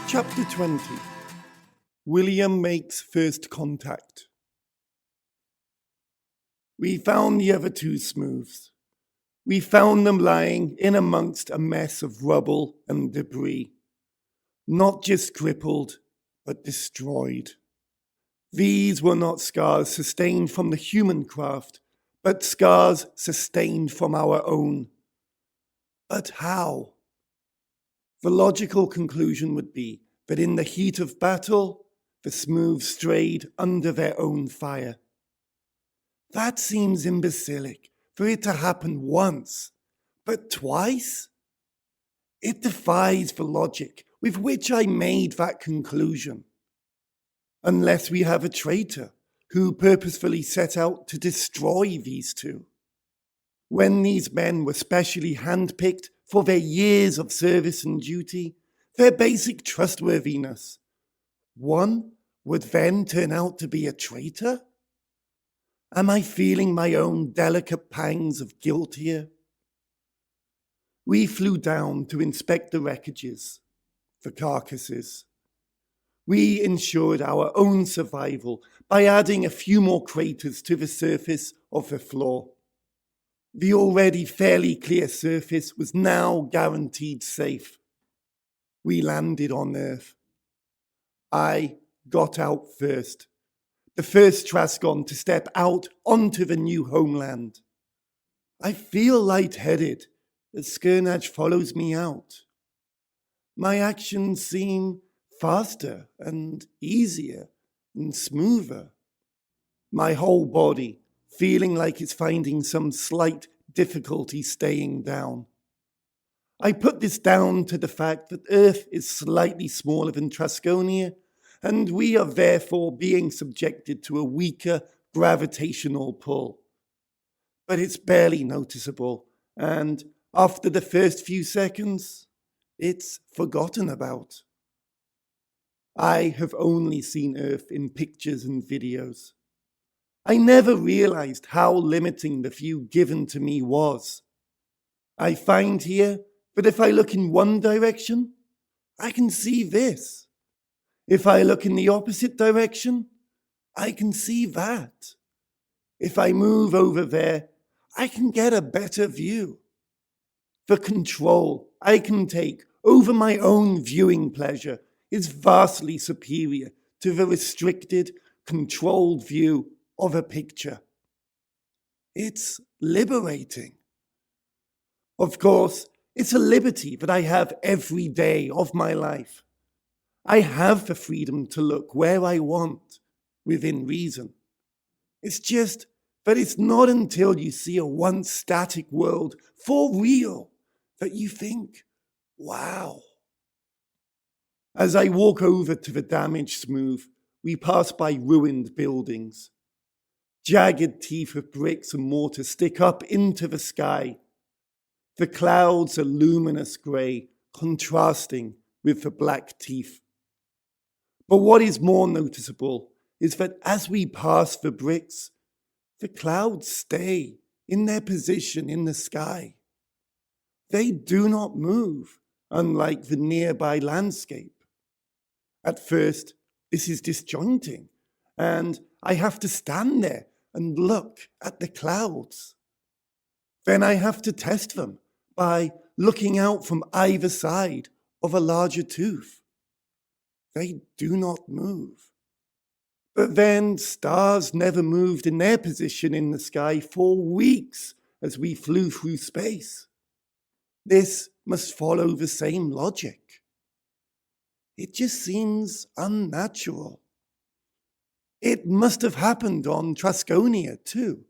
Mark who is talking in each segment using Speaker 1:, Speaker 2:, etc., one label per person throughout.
Speaker 1: Chapter 20. William makes first contact. We found the other two smooths. We found them lying in amongst a mess of rubble and debris. Not just crippled, but destroyed. These were not scars sustained from the human craft, but scars sustained from our own. But how? The logical conclusion would be that in the heat of battle, the smooths strayed under their own fire. That seems imbecilic for it to happen once, but twice? It defies the logic with which I made that conclusion. Unless we have a traitor who purposefully set out to destroy these two. When these men were specially handpicked for their years of service and duty, their basic trustworthiness, one would then turn out to be a traitor? Am I feeling my own delicate pangs of guilt here? We flew down to inspect the wreckages, the carcasses. We ensured our own survival by adding a few more craters to the surface of the floor. The already fairly clear surface was now guaranteed safe. We landed on Earth. I got out first, the first Trascon to step out onto the new homeland. I feel lightheaded as Skirnage follows me out. My actions seem faster and easier and smoother. My whole body feeling like it's finding some slight difficulty staying down. I put this down to the fact that Earth is slightly smaller than Trasconia, and we are therefore being subjected to a weaker gravitational pull. But it's barely noticeable, and after the first few seconds, it's forgotten about. I have only seen Earth in pictures and videos. I never realized how limiting the view given to me was. I find here that if I look in one direction, I can see this. If I look in the opposite direction, I can see that. If I move over there, I can get a better view. The control I can take over my own viewing pleasure is vastly superior to the restricted, controlled view of a picture. It's liberating. Of course, it's a liberty that I have every day of my life. I have the freedom to look where I want, within reason. It's just that it's not until you see a once static world for real that you think, wow. As I walk over to the damaged smooth, we pass by ruined buildings. Jagged teeth of bricks and mortar stick up into the sky. The clouds are luminous grey, contrasting with the black teeth. But what is more noticeable is that as we pass the bricks, the clouds stay in their position in the sky. They do not move, unlike the nearby landscape. At first, this is disjointing, and I have to stand there and look at the clouds. Then I have to test them by looking out from either side of a larger tooth. They do not move. But then stars never moved in their position in the sky for weeks as we flew through space. This must follow the same logic. It just seems unnatural. It must have happened on Trasconia too.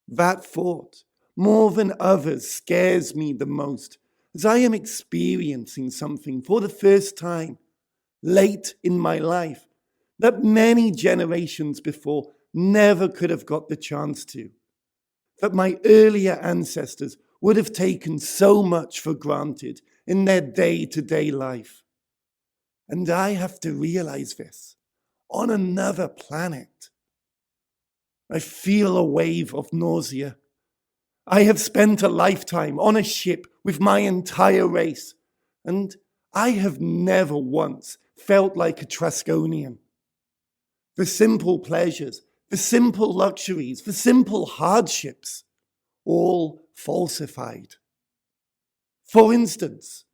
Speaker 1: That thought, more than others, scares me the most, as I am experiencing something for the first time, late in my life, that many generations before never could have got the chance to. That my earlier ancestors would have taken so much for granted in their day-to-day life. And I have to realize this on another planet. I feel a wave of nausea. I have spent a lifetime on a ship with my entire race, and I have never once felt like a Trasconian. The simple pleasures, the simple luxuries, the simple hardships, all falsified. For instance,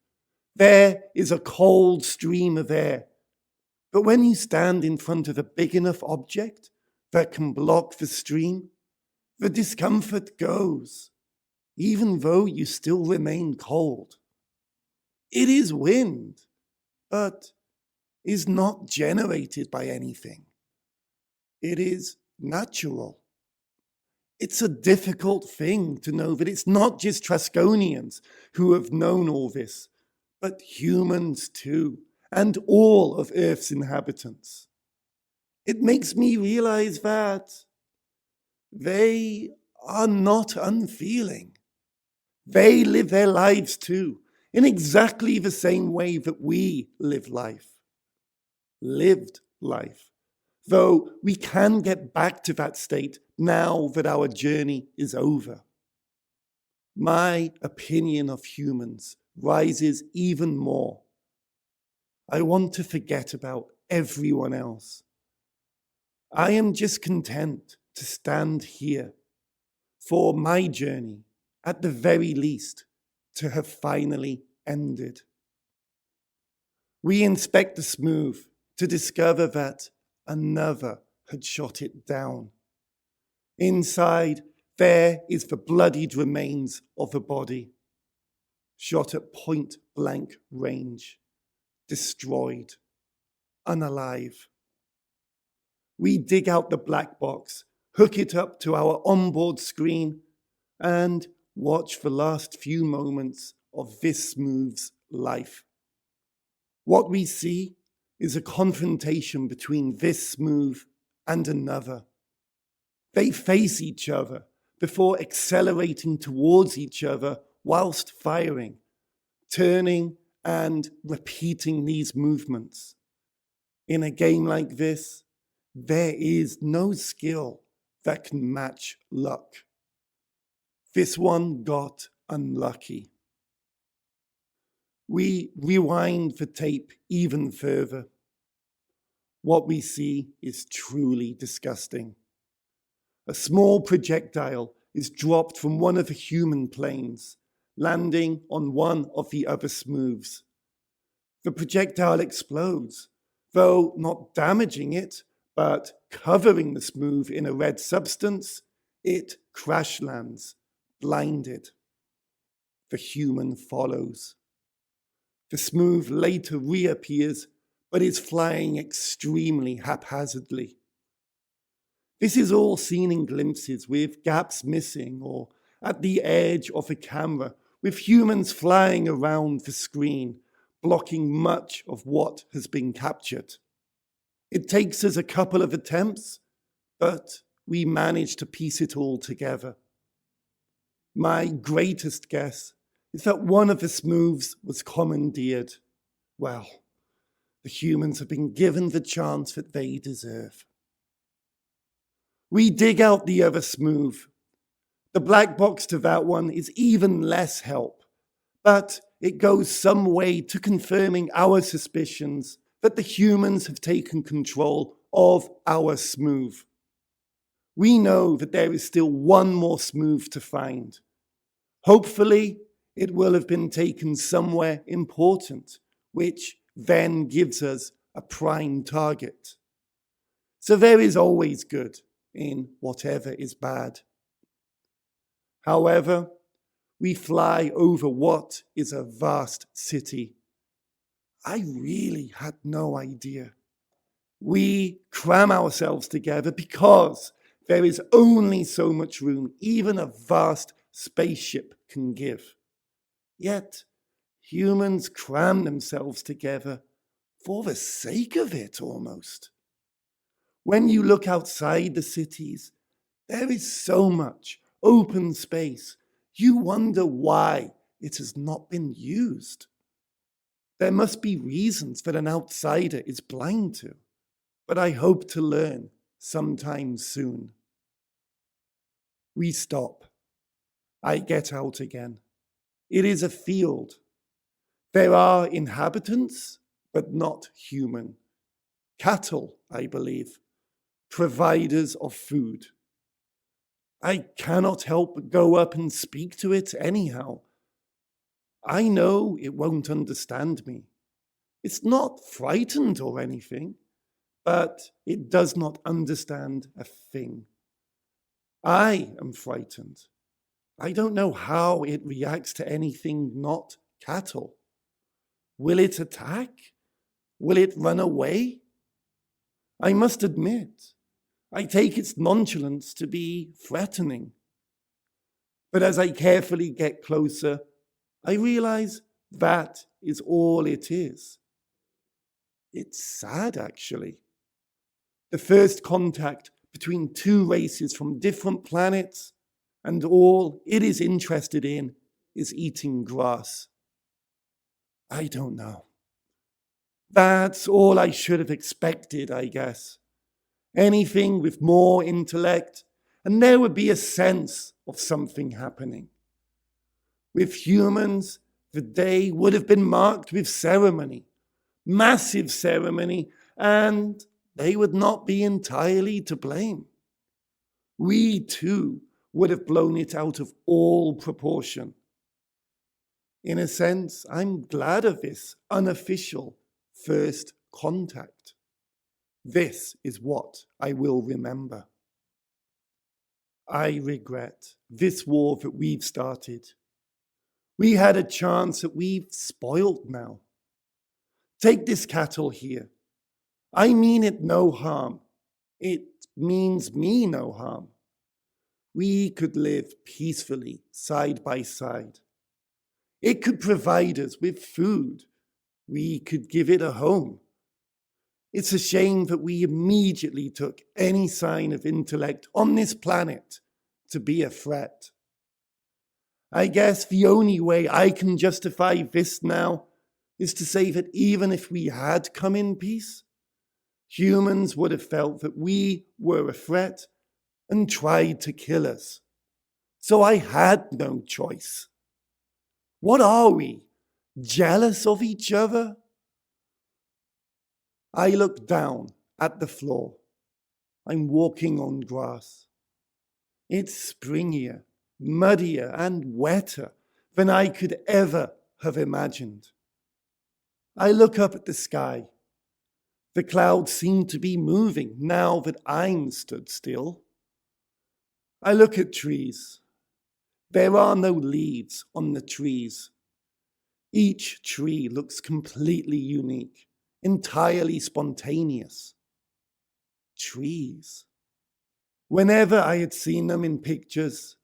Speaker 1: there is a cold stream of air, but when you stand in front of a big enough object that can block the stream, the discomfort goes, even though you still remain cold. It is wind, but is not generated by anything. It is natural. It's a difficult thing to know that it's not just Trasconians who have known all this, but humans too, and all of Earth's inhabitants. It makes me realize that they are not unfeeling. They live their lives too, in exactly the same way that we live life. Lived life. Though we can get back to that state now that our journey is over. My opinion of humans rises even more. I want to forget about everyone else. I am just content to stand here for my journey, at the very least, to have finally ended. We inspect the smooth to discover that another had shot it down. Inside, there is the bloodied remains of a body, shot at point-blank range, destroyed, unalive. We dig out the black box, hook it up to our onboard screen, and watch the last few moments of this smooth's life. What we see is a confrontation between this smooth and another. They face each other before accelerating towards each other whilst firing, turning and repeating these movements. In a game like this, there is no skill that can match luck. This one got unlucky. We rewind the tape even further. What we see is truly disgusting. A small projectile is dropped from one of the human planes, landing on one of the other smooths. The projectile explodes, though not damaging it, but covering the smooth in a red substance. It crash lands, blinded. The human follows. The smooth later reappears, but is flying extremely haphazardly. This is all seen in glimpses with gaps missing or at the edge of the camera with humans flying around the screen, blocking much of what has been captured. It takes us a couple of attempts, but we manage to piece it all together. My greatest guess is that one of the smooths was commandeered. Well, the humans have been given the chance that they deserve. We dig out the other smooth. The black box to that one is even less help, but it goes some way to confirming our suspicions that the humans have taken control of our smooth. We know that there is still one more smooth to find. Hopefully, it will have been taken somewhere important, which then gives us a prime target. So there is always good in whatever is bad. However, we fly over what is a vast city. I really had no idea. We cram ourselves together because there is only so much room even a vast spaceship can give. Yet, humans cram themselves together for the sake of it almost. When you look outside the cities, there is so much open space. You wonder why it has not been used. There must be reasons that an outsider is blind to, but I hope to learn sometime soon. We stop. I get out again. It is a field. There are inhabitants, but not human. Cattle, I believe, providers of food. I cannot help but go up and speak to it anyhow. I know it won't understand me. It's not frightened or anything, but it does not understand a thing. I am frightened. I don't know how it reacts to anything not cattle. Will it attack? Will it run away? I must admit, I take its nonchalance to be threatening. But as I carefully get closer, I realize that is all it is. It's sad, actually. The first contact between two races from different planets, and all it is interested in is eating grass. I don't know. That's all I should have expected, I guess. Anything with more intellect, and there would be a sense of something happening. With humans, the day would have been marked with ceremony, massive ceremony, and they would not be entirely to blame. We too would have blown it out of all proportion. In a sense, I'm glad of this unofficial first contact. This is what I will remember. I regret this war that we've started. We had a chance that we've spoilt now. Take this cattle here. I mean it no harm. It means me no harm. We could live peacefully side by side. It could provide us with food. We could give it a home. It's a shame that we immediately took any sign of intellect on this planet to be a threat. I guess the only way I can justify this now is to say that even if we had come in peace, humans would have felt that we were a threat and tried to kill us. So I had no choice. What are we? Jealous of each other? I look down at the floor. I'm walking on grass. It's springier, muddier, and wetter than I could ever have imagined. I look up at the sky. The clouds seem to be moving now that I'm stood still. I look at trees. There are no leaves on the trees. Each tree looks completely unique, entirely spontaneous. Trees. Whenever I had seen them in pictures,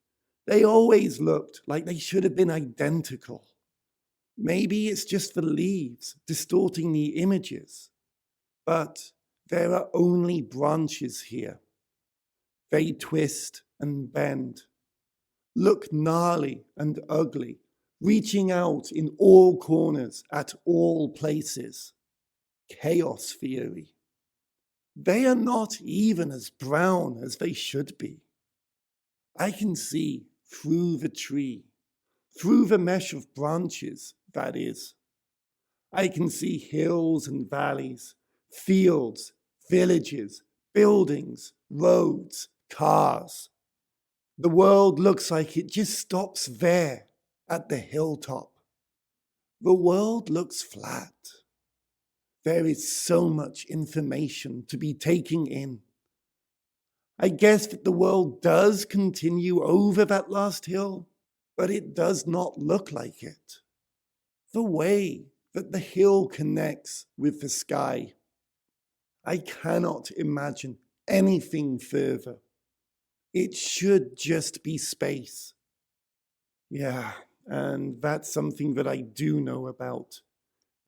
Speaker 1: they always looked like they should have been identical. Maybe it's just the leaves distorting the images, but there are only branches here. They twist and bend, look gnarly and ugly, reaching out in all corners at all places. Chaos theory. They are not even as brown as they should be. I can see through the tree, through the mesh of branches, that is. I can see hills and valleys, fields, villages, buildings, roads, cars. The world looks like it just stops there at the hilltop. The world looks flat. There is so much information to be taken in. I guess that the world does continue over that last hill, but it does not look like it. The way that the hill connects with the sky, I cannot imagine anything further. It should just be space. Yeah, and that's something that I do know about.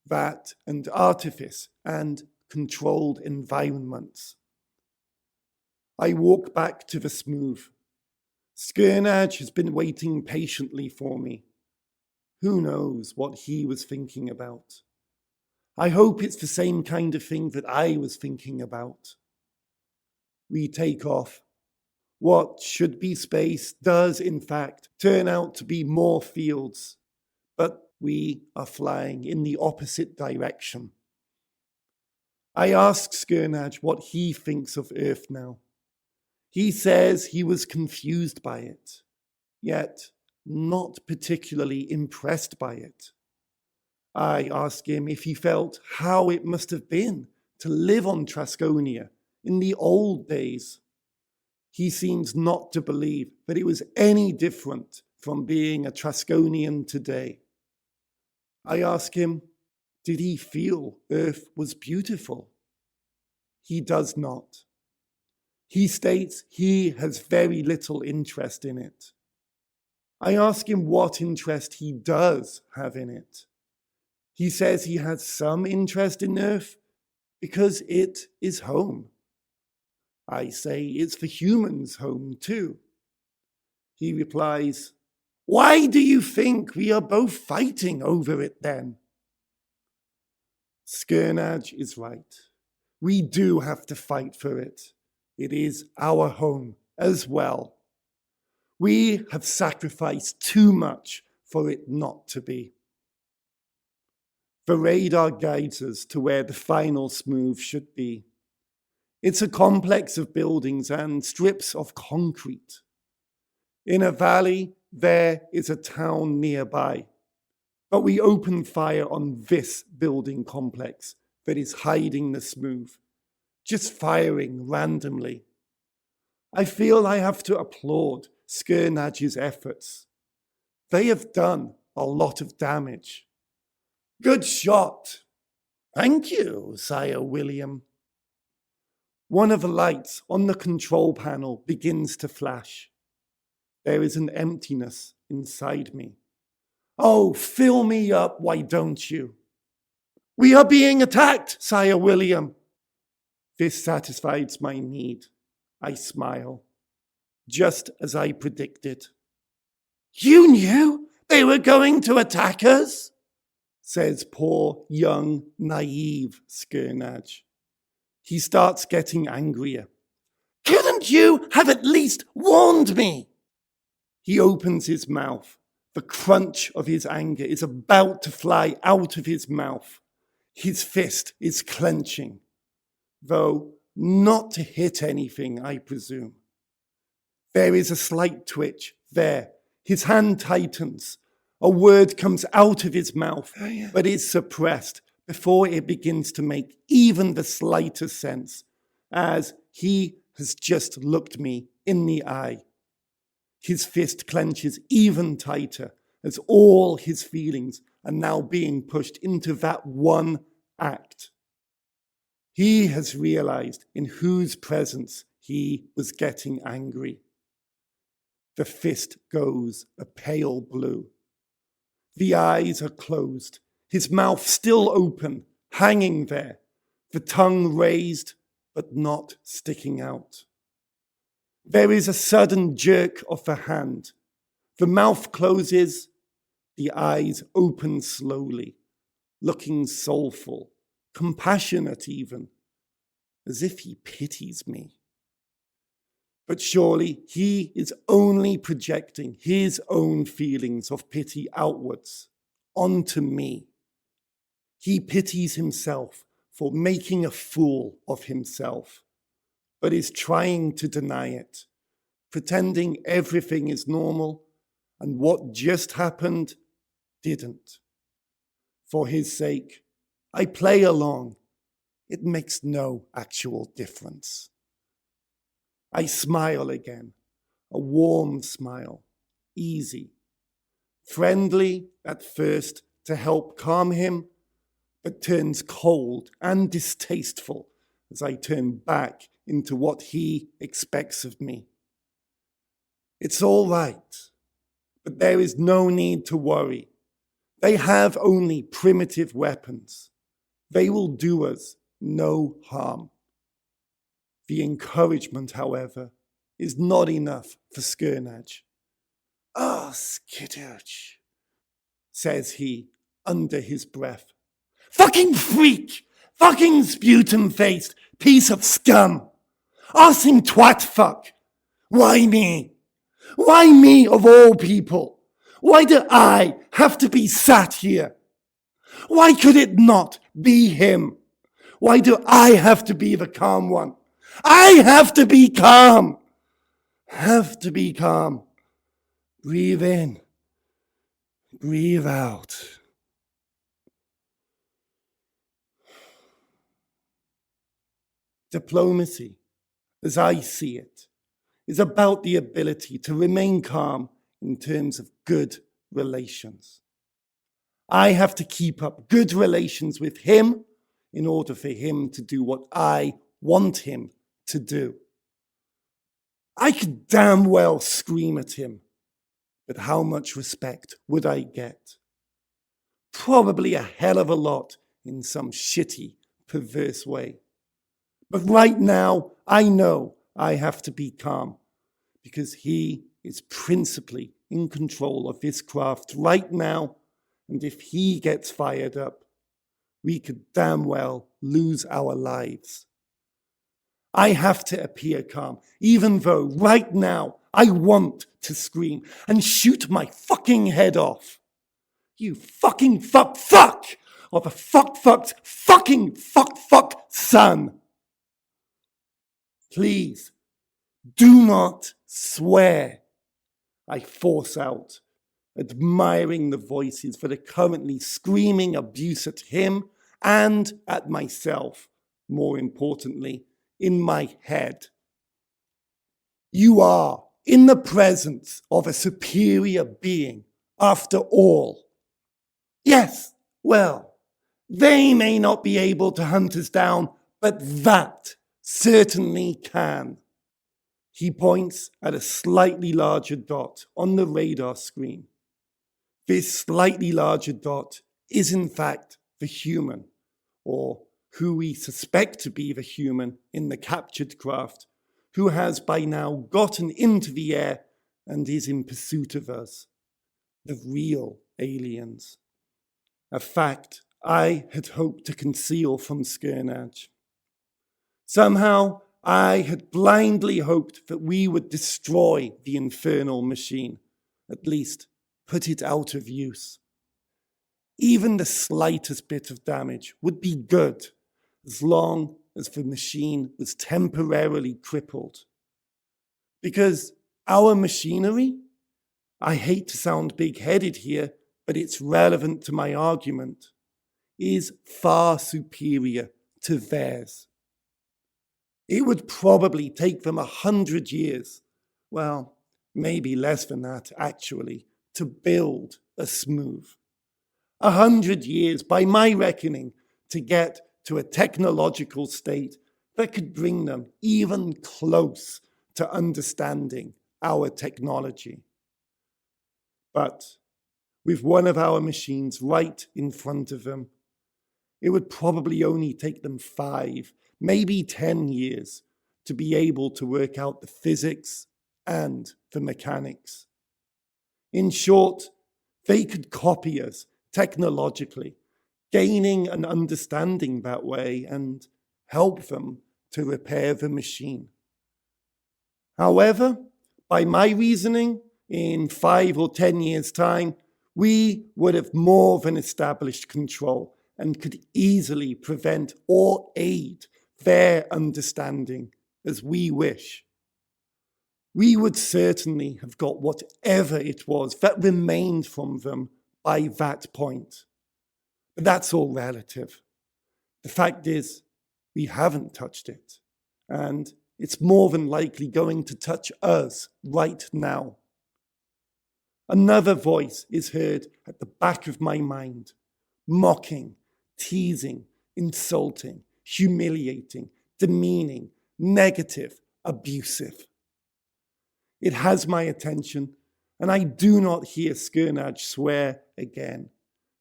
Speaker 1: That and artifice and controlled environments. I walk back to the smooth. Skirnage has been waiting patiently for me. Who knows what he was thinking about? I hope it's the same kind of thing that I was thinking about. We take off. What should be space does, in fact, turn out to be more fields. But We are flying in the opposite direction. I ask Skirnage what he thinks of Earth now. He says he was confused by it, yet not particularly impressed by it. I ask him if he felt how it must have been to live on Trasconia in the old days. He seems not to believe that it was any different from being a Trasconian today. I ask him, did he feel Earth was beautiful? He does not. He states he has very little interest in it. I ask him what interest he does have in it. He says he has some interest in Earth because it is home. I say it's for humans' home too. He replies, why do you think we are both fighting over it then? Skirnage is right. We do have to fight for it. It is our home as well. We have sacrificed too much for it not to be. The radar guides us to where the final smooth should be. It's a complex of buildings and strips of concrete. In a valley, there is a town nearby, but we open fire on this building complex that is hiding the smooth, just firing randomly. I feel I have to applaud Skirnage's efforts. They have done a lot of damage. Good shot. Thank you, Sire William. One of the lights on the control panel begins to flash. There is an emptiness inside me. Oh, fill me up, why don't you? We are being attacked, Sire William. This satisfies my need. I smile, just as I predicted. You knew they were going to attack us? Says poor, young, naive Skirnage. He starts getting angrier. Couldn't you have at least warned me? He opens his mouth. The crunch of his anger is about to fly out of his mouth. His fist is clenching, though not to hit anything, I presume. There is a slight twitch there. His hand tightens. A word comes out of his mouth, but is suppressed before it begins to make even the slightest sense, as he has just looked me in the eye. His fist clenches even tighter as all his feelings are now being pushed into that one act. He has realized in whose presence he was getting angry. The fist goes a pale blue. The eyes are closed, his mouth still open, hanging there, the tongue raised but not sticking out. There is a sudden jerk of the hand. The mouth closes, the eyes open slowly, looking soulful, compassionate even, as if he pities me. But surely he is only projecting his own feelings of pity outwards, onto me. He pities himself for making a fool of himself, but is trying to deny it, pretending everything is normal and what just happened didn't. For his sake, I play along. It makes no actual difference. I smile again, a warm smile, easy, friendly at first to help calm him, but turns cold and distasteful as I turn back into what he expects of me. It's all right, but there is no need to worry. They have only primitive weapons. They will do us no harm. The encouragement, however, is not enough for Skirnage. Ah, Skitterch, says he under his breath. Fucking freak! Fucking sputum-faced piece of scum! Arsing twat fuck! Why me? Why me of all people? Why do I have to be sat here? Why could it not be him? Why do I have to be the calm one? I have to be calm. Have to be calm. Breathe in. Breathe out. Diplomacy, as I see it, is about the ability to remain calm in terms of good relations. I have to keep up good relations with him in order for him to do what I want him to do. I could damn well scream at him, but how much respect would I get? Probably a hell of a lot in some shitty, perverse way. But right now, I know I have to be calm because he is principally in control of this craft right now, and if he gets fired up, we could damn well lose our lives. I have to appear calm, even though right now I want to scream and shoot my fucking head off. You fucking fuck of a fucked fucking fuck son. Please, do not swear. I force out, admiring the voices that are currently screaming abuse at him and at myself, more importantly, in my head. You are in the presence of a superior being, after all. Yes, well, they may not be able to hunt us down, but that certainly can. He points at a slightly larger dot on the radar screen. This slightly larger dot is in fact the human, or who we suspect to be the human in the captured craft, who has by now gotten into the air and is in pursuit of us, the real aliens. A fact I had hoped to conceal from Skirnage. Somehow, I had blindly hoped that we would destroy the infernal machine, at least put it out of use. Even the slightest bit of damage would be good, as long as the machine was temporarily crippled. Because our machinery, I hate to sound big-headed here, but it's relevant to my argument, is far superior to theirs. It would probably take them 100 years, well, maybe less than that actually, to build a smooth. 100 years, by my reckoning, to get to a technological state that could bring them even close to understanding our technology. But with one of our machines right in front of them, it would probably only take them 5, maybe 10 years to be able to work out the physics and the mechanics. In short, they could copy us technologically, gaining an understanding that way and help them to repair the machine. However, by my reasoning, in 5 or 10 years' time, we would have more than established control and could easily prevent or aid their understanding as we wish. We would certainly have got whatever it was that remained from them by that point. But that's all relative. The fact is, we haven't touched it, and it's more than likely going to touch us right now. Another voice is heard at the back of my mind, mocking, teasing, insulting, humiliating, demeaning, negative, abusive. It has my attention, and I do not hear Skirnage swear again,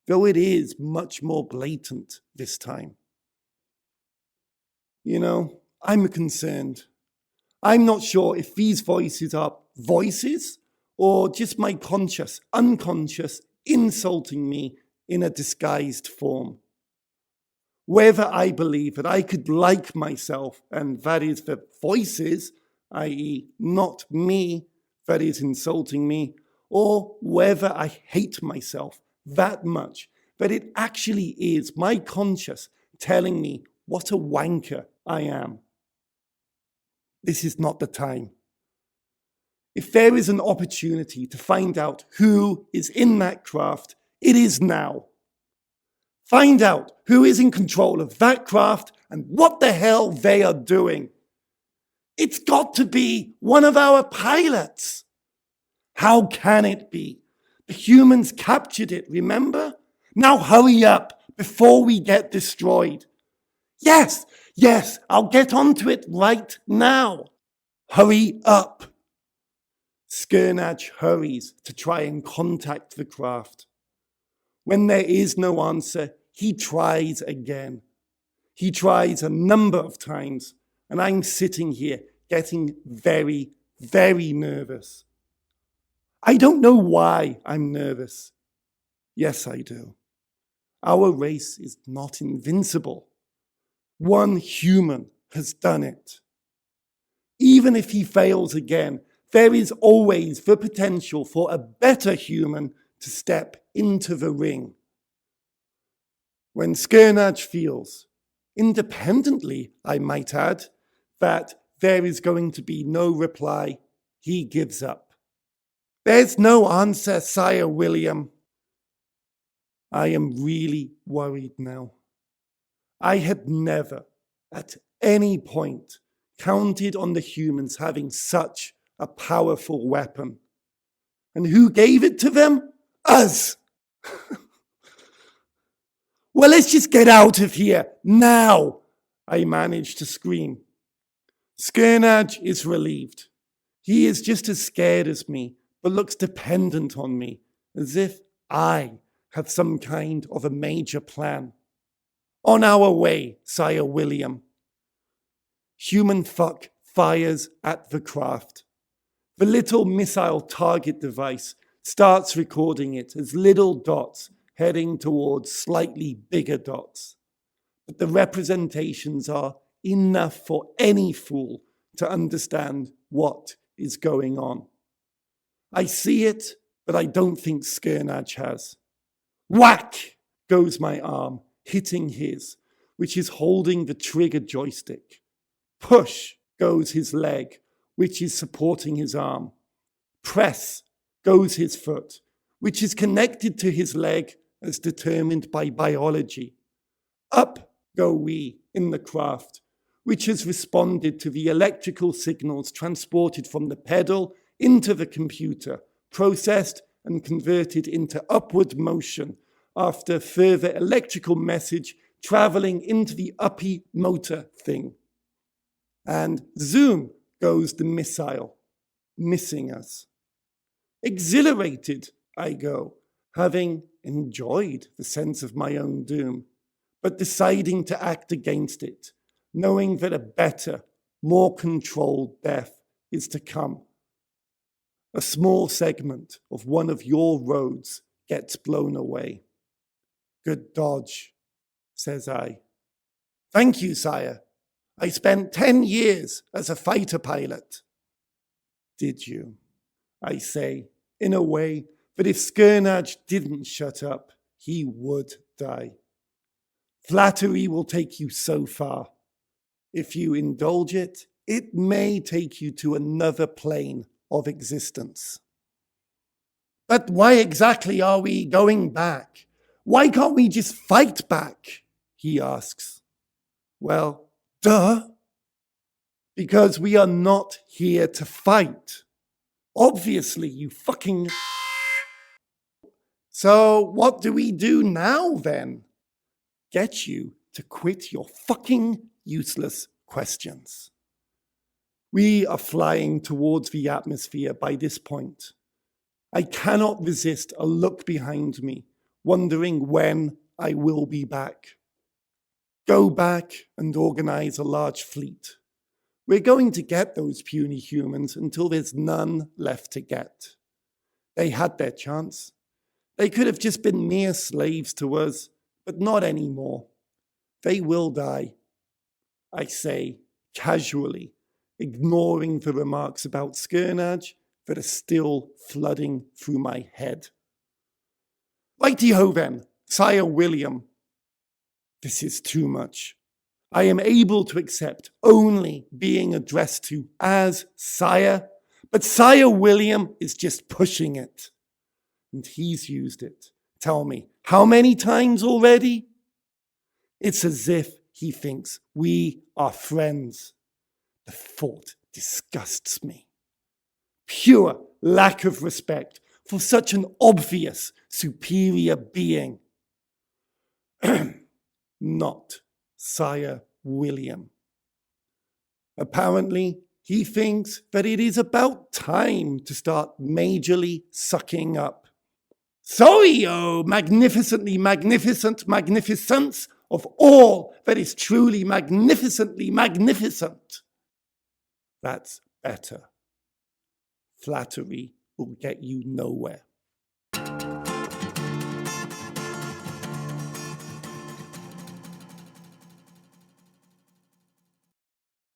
Speaker 1: though it is much more blatant this time. You know, I'm concerned. I'm not sure if these voices are voices or just my unconscious, insulting me in a disguised form. Whether I believe that I could like myself, and that is the voices, i.e. not me, that is insulting me, or whether I hate myself that much that it actually is my conscience telling me what a wanker I am. This is not the time. If there is an opportunity to find out who is in that craft, it is now. Find out who is in control of that craft and what the hell they are doing. It's got to be one of our pilots. How can it be? The humans captured it, remember? Now hurry up before we get destroyed. Yes, I'll get onto it right now. Hurry up. Skirnach hurries to try and contact the craft. When there is no answer, he tries again. He tries a number of times, and I'm sitting here getting very, very nervous. I don't know why I'm nervous. Yes, I do. Our race is not invincible. One human has done it. Even if he fails again, there is always the potential for a better human to step into the ring. When Skirnach feels, independently I might add, that there is going to be no reply, he gives up. There's no answer, Sire William. I am really worried now. I had never, at any point, counted on the humans having such a powerful weapon. And who gave it to them? Us! Well, let's just get out of here, now! I managed to scream. Skirnach is relieved. He is just as scared as me, but looks dependent on me, as if I have some kind of a major plan. On our way, Sire William. Human fuck fires at the craft. The little missile target device starts recording it as little dots heading towards slightly bigger dots. But the representations are enough for any fool to understand what is going on. I see it, but I don't think Skirnach has. Whack goes my arm, hitting his, which is holding the trigger joystick. Push goes his leg, which is supporting his arm. Press goes his foot, which is connected to his leg as determined by biology. Up go we in the craft, which has responded to the electrical signals transported from the pedal into the computer, processed and converted into upward motion after further electrical message traveling into the uppy motor thing. And zoom goes the missile, missing us. Exhilarated, I go, having enjoyed the sense of my own doom, but deciding to act against it, knowing that a better, more controlled death is to come. A small segment of one of your roads gets blown away. Good dodge, says I. Thank you, sire. I spent 10 years as a fighter pilot. Did you? I say, in a way that if Skirnach didn't shut up, he would die. Flattery will take you so far. If you indulge it, it may take you to another plane of existence. But why exactly are we going back? Why can't we just fight back? He asks. Well, duh. Because we are not here to fight. Obviously, you fucking... So what do we do now, then? Get you to quit your fucking useless questions. We are flying towards the atmosphere by this point. I cannot resist a look behind me, wondering when I will be back. Go back and organize a large fleet. We're going to get those puny humans until there's none left to get. They had their chance. They could have just been mere slaves to us, but not anymore. They will die, I say, casually, ignoring the remarks about Skirnach that are still flooding through my head. Righty-ho then, Sire William. This is too much. I am able to accept only being addressed to as Sire, but Sire William is just pushing it. And he's used it. Tell me, how many times already? It's as if he thinks we are friends. The thought disgusts me. Pure lack of respect for such an obvious superior being. Not Sire William. Apparently, he thinks that it is about time to start majorly sucking up. Sorry, oh magnificently magnificent magnificence of all that is truly magnificently magnificent. That's better. Flattery will get you nowhere.